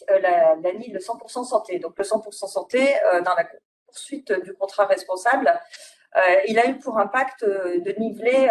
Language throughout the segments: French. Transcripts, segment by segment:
L'ANI, le 100% santé. Donc le 100% santé, dans la poursuite du contrat responsable, il a eu pour impact de niveler,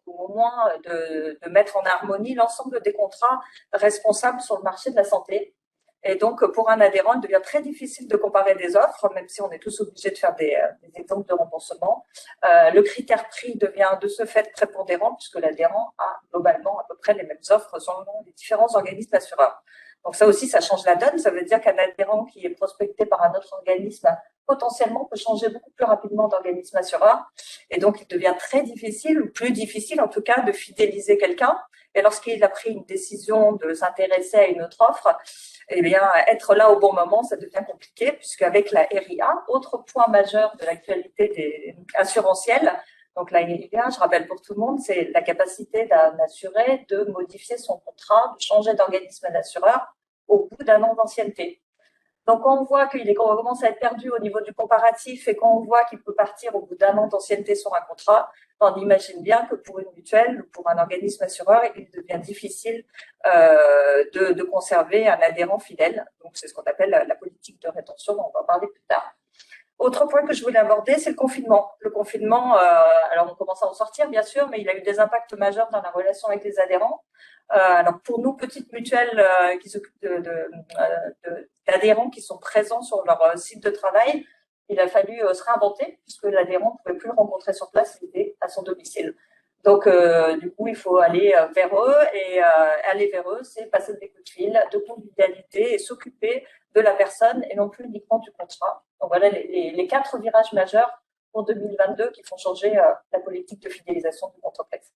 ou au moins de mettre en harmonie l'ensemble des contrats responsables sur le marché de la santé. Et donc, pour un adhérent, il devient très difficile de comparer des offres, même si on est tous obligés de faire des exemples de remboursement. Le critère prix devient de ce fait prépondérant, puisque l'adhérent a globalement à peu près les mêmes offres selon les différents organismes assureurs. Donc ça aussi, ça change la donne. Ça veut dire qu'un adhérent qui est prospecté par un autre organisme potentiellement peut changer beaucoup plus rapidement d'organisme assureur. Et donc, il devient très difficile, ou plus difficile en tout cas, de fidéliser quelqu'un. Et lorsqu'il a pris une décision de s'intéresser à une autre offre, eh bien, être là au bon moment, ça devient compliqué, puisqu'avec la RIA, autre point majeur de l'actualité des assurantiels, donc la RIA, je rappelle pour tout le monde, c'est la capacité d'un assuré de modifier son contrat, de changer d'organisme d'assureur au bout d'un an d'ancienneté. Donc, quand on voit qu'il commence à être perdu au niveau du comparatif et quand on voit qu'il peut partir au bout d'un an d'ancienneté sur un contrat, on imagine bien que pour une mutuelle ou pour un organisme assureur, il devient difficile de conserver un adhérent fidèle. Donc, c'est ce qu'on appelle la politique de rétention, on va en parler plus tard. Autre point que je voulais aborder, c'est le confinement. Le confinement, alors on commence à en sortir, bien sûr, mais il a eu des impacts majeurs dans la relation avec les adhérents. Alors pour nous, petites mutuelles qui s'occupent d'adhérents qui sont présents sur leur site de travail, il a fallu se réinventer puisque l'adhérent ne pouvait plus le rencontrer sur place, il était à son domicile. Donc, du coup, il faut aller vers eux et aller vers eux, c'est passer des coups de fil, de convivialité et s'occuper de la personne et non plus uniquement du contrat. Donc voilà les 4 virages majeurs pour 2022 qui font changer la politique de fidélisation de l'entreprise.